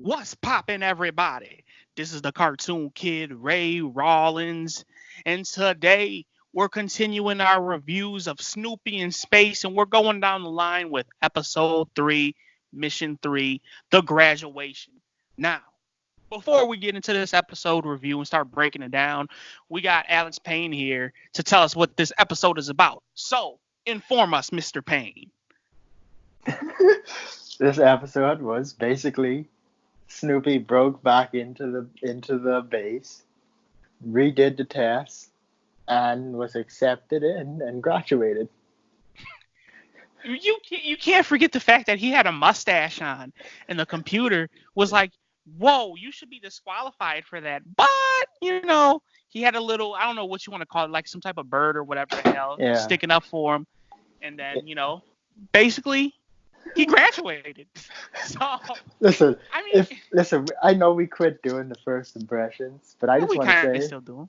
What's poppin', everybody? This is the cartoon kid, Ray Rawlins, and today we're continuing our reviews of Snoopy in Space, and we're going down the line with Episode 3, Mission 3, The Graduation. Now, before we get into this episode review and start breaking it down, we got Alex Payne here to tell us what this episode is about. So, inform us, Mr. Payne. This episode was basically Snoopy broke back into the base, redid the test, and was accepted in and graduated. You can't forget the fact that he had a mustache on, and the computer was like, "Whoa, you should be disqualified for that." But he had a little, I don't know what you want to call it, like some type of bird or whatever the hell, sticking up for him, and then basically he graduated. So listen, I know we quit doing the first impressions, but I just want to say, still do them.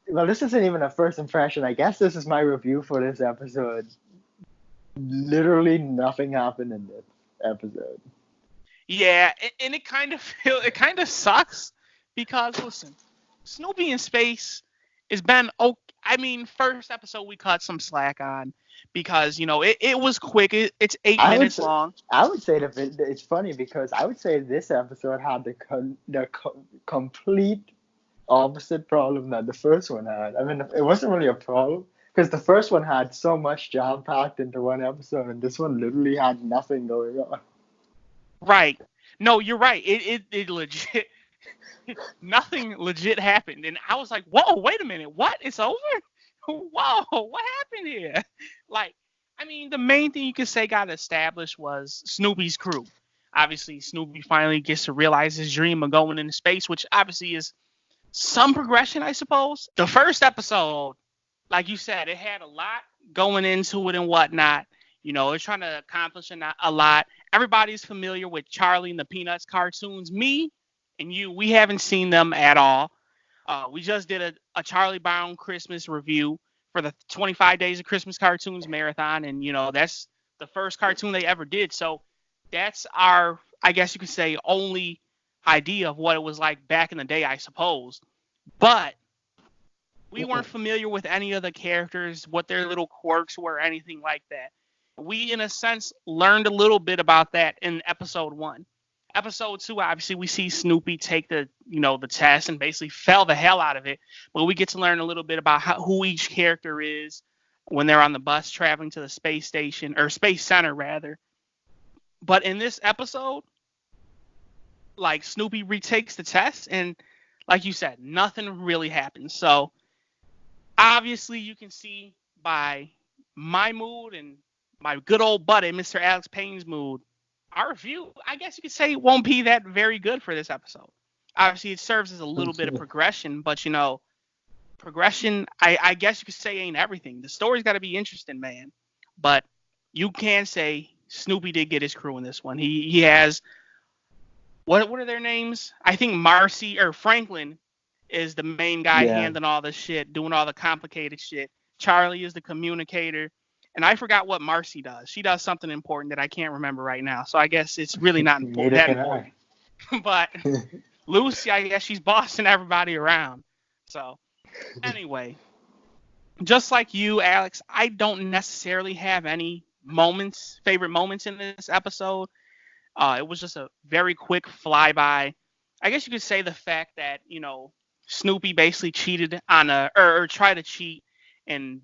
Well, this isn't even a first impression. I guess this is my review for this episode. Literally nothing happened in this episode. Yeah, and it kind of sucks because listen, Snoopy in Space has been okay. I mean, first episode we cut some slack on because it was quick. It's 8 minutes long. I would say that it's funny because I would say this episode had the complete opposite problem that the first one had. I mean, it wasn't really a problem because the first one had so much jam packed into one episode, and this one literally had nothing going on. Right. No, you're right. It legit. Nothing legit happened, and I was like, "Whoa, wait a minute, what? It's over? Whoa, what happened here?" Like, I mean, the main thing you could say got established was Snoopy's crew. Obviously, Snoopy finally gets to realize his dream of going into space, which obviously is some progression, I suppose. The first episode, like you said, it had a lot going into it and whatnot. It's trying to accomplish a lot. Everybody's familiar with Charlie and the Peanuts cartoons. Me and you, we haven't seen them at all. We just did a Charlie Brown Christmas review for the 25 Days of Christmas Cartoons Marathon, and that's the first cartoon they ever did. So that's our, I guess you could say, only idea of what it was like back in the day, I suppose. But we weren't familiar with any of the characters, what their little quirks were, anything like that. We, in a sense, learned a little bit about that in episode 1. Episode 2, obviously, we see Snoopy take the test and basically fail the hell out of it. But we get to learn a little bit about who each character is when they're on the bus traveling to the space station, or Space Center, rather. But in this episode, like, Snoopy retakes the test, and like you said, nothing really happens. So, obviously, you can see by my mood and my good old buddy, Mr. Alex Payne's mood, our review, I guess you could say, won't be that very good for this episode. Obviously, it serves as a little bit of progression, but, progression, I guess you could say, ain't everything. The story's got to be interesting, man. But you can say Snoopy did get his crew in this one. He has, what are their names? I think Marcy, or Franklin, is the main guy handling all this shit, doing all the complicated shit. Charlie is the communicator. And I forgot what Marcy does. She does something important that I can't remember right now. So I guess it's really not important. But Lucy, I guess she's bossing everybody around. So anyway, just like you, Alex, I don't necessarily have any favorite moments in this episode. It was just a very quick flyby. I guess you could say the fact that, Snoopy basically cheated on or tried to cheat and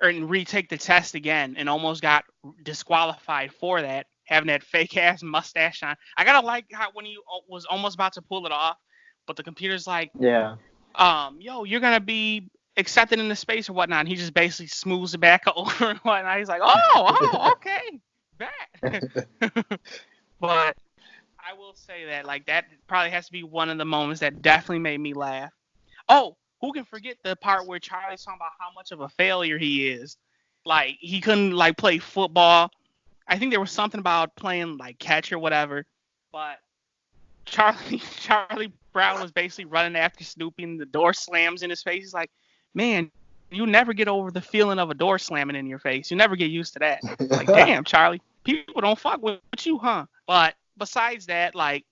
retake the test again and almost got disqualified for that, having that fake ass mustache on. I gotta like how when he was almost about to pull it off, but the computer's like, you're gonna be accepted into space or whatnot. And he just basically smooths it back over and whatnot. He's like, oh, okay, bet. But I will say that, like, that probably has to be one of the moments that definitely made me laugh. Oh, who can forget the part where Charlie's talking about how much of a failure he is? Like, he couldn't, like, play football. I think there was something about playing, like, catch or whatever. But Charlie Brown was basically running after Snoopy, and the door slams in his face. He's like, man, you never get over the feeling of a door slamming in your face. You never get used to that. Like, damn, Charlie. People don't fuck with you, huh? But besides that, like,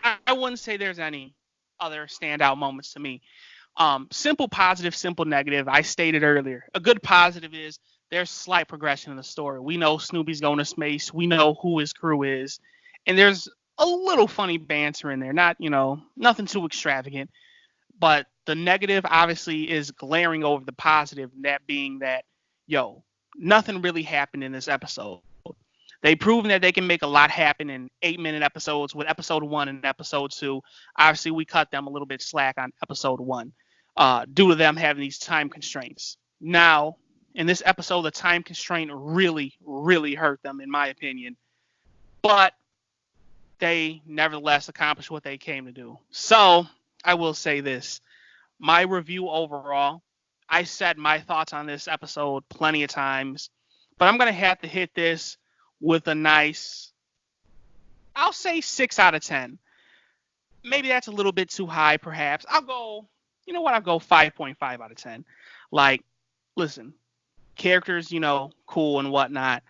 I wouldn't say there's any other standout moments to me. Simple positive, simple negative. I stated earlier. A good positive is there's slight progression in the story. We know Snoopy's going to space. We know who his crew is, and there's a little funny banter in there. Not, nothing too extravagant. But the negative obviously is glaring over the positive, that being that, nothing really happened in this episode. They've proven that they can make a lot happen in 8-minute episodes with episode 1 and episode 2. Obviously, we cut them a little bit slack on episode 1 due to them having these time constraints. Now, in this episode, the time constraint really, really hurt them, in my opinion. But they nevertheless accomplished what they came to do. So, I will say this. My review overall, I said my thoughts on this episode plenty of times, but I'm going to have to hit this with a nice, I'll say 6 out of 10. Maybe that's a little bit too high, perhaps. I'll go 5.5 out of 10. Like, listen, characters, cool and whatnot.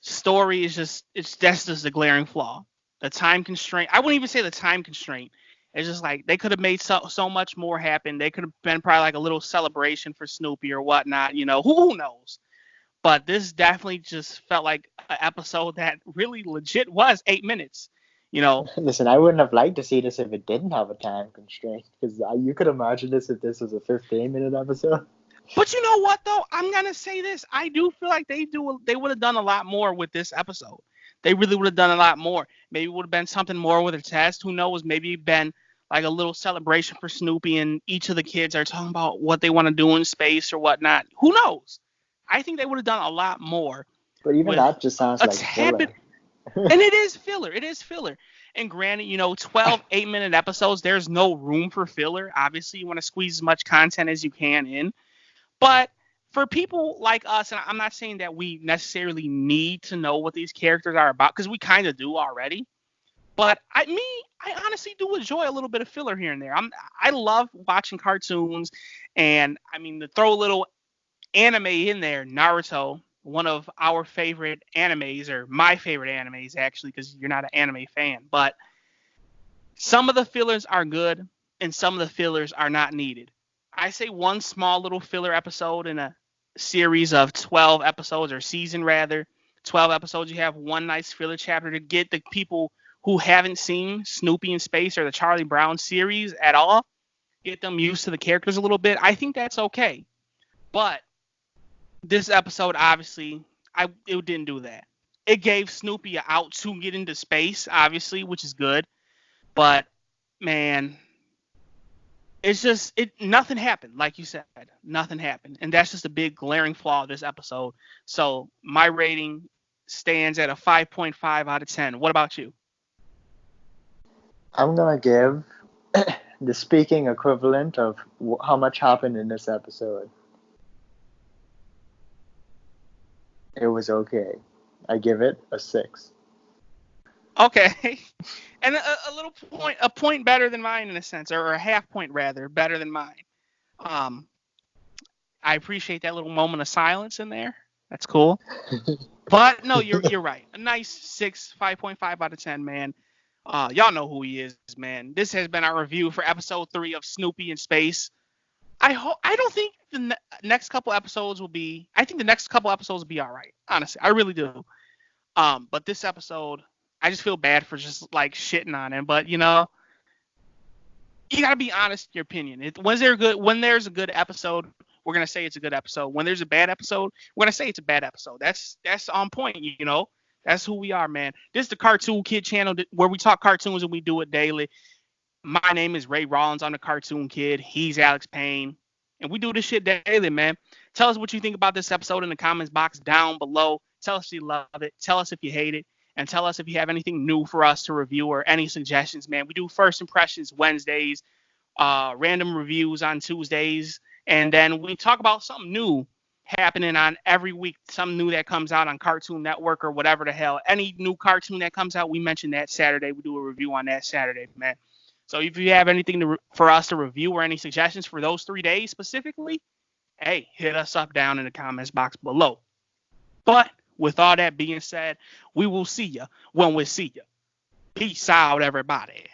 Story is that's just a glaring flaw. The time constraint, I wouldn't even say the time constraint. It's just like they could have made so much more happen. They could have been probably like a little celebration for Snoopy or whatnot, who knows? But this definitely just felt like an episode that really legit was 8 minutes. Listen, I wouldn't have liked to see this if it didn't have a time constraint, because you could imagine this if this was a 15-minute episode. But you know what, though? I'm going to say this. I do feel like they would have done a lot more with this episode. They really would have done a lot more. Maybe it would have been something more with a test. Who knows? Maybe been like a little celebration for Snoopy, and each of the kids are talking about what they want to do in space or whatnot. Who knows? I think they would have done a lot more. But even that just sounds like filler. And it is filler. It is filler. And granted, 12 8-minute episodes, there's no room for filler. Obviously, you want to squeeze as much content as you can in. But for people like us, and I'm not saying that we necessarily need to know what these characters are about, because we kind of do already. But I honestly do enjoy a little bit of filler here and there. I love watching cartoons, and I mean, to throw a little anime in there, Naruto, one of our favorite animes, or my favorite animes actually, because you're not an anime fan. But some of the fillers are good, and some of the fillers are not needed. I say one small little filler episode in a series of 12 episodes, or season rather, 12 episodes, you have one nice filler chapter to get the people who haven't seen Snoopy in Space or the Charlie Brown series at all, get them used to the characters a little bit. I think that's okay. But this episode, obviously, it didn't do that. It gave Snoopy an out to get into space, obviously, which is good. But, man, it's just, nothing happened, like you said. Nothing happened. And that's just a big glaring flaw of this episode. So my rating stands at a 5.5 out of 10. What about you? I'm going to give the speaking equivalent of how much happened in this episode. It was okay. I give it a 6. Okay. And a point better than mine in a sense, or a half point rather, better than mine. I appreciate that little moment of silence in there. That's cool. But no, you're right. A nice 6, 5.5 out of 10, man. Y'all know who he is, man. This has been our review for episode 3 of Snoopy in Space. I don't think the next couple episodes will be. I think the next couple episodes will be all right. Honestly, I really do. But this episode, I just feel bad for just like shitting on him. But you gotta be honest in your opinion. When there's a good episode, we're gonna say it's a good episode. When there's a bad episode, we're gonna say it's a bad episode. That's on point. That's who we are, man. This is the Cartoon Kid channel where we talk cartoons and we do it daily. My name is Ray Rawlins. I'm the Cartoon Kid. He's Alex Payne. And we do this shit daily, man. Tell us what you think about this episode in the comments box down below. Tell us if you love it. Tell us if you hate it. And tell us if you have anything new for us to review or any suggestions, man. We do first impressions Wednesdays, random reviews on Tuesdays. And then we talk about something new happening on every week. Something new that comes out on Cartoon Network or whatever the hell. Any new cartoon that comes out, we mention that Saturday. We do a review on that Saturday, man. So if you have anything for us to review or any suggestions for those 3 days specifically, hey, hit us up down in the comments box below. But with all that being said, we will see you when we see you. Peace out, everybody.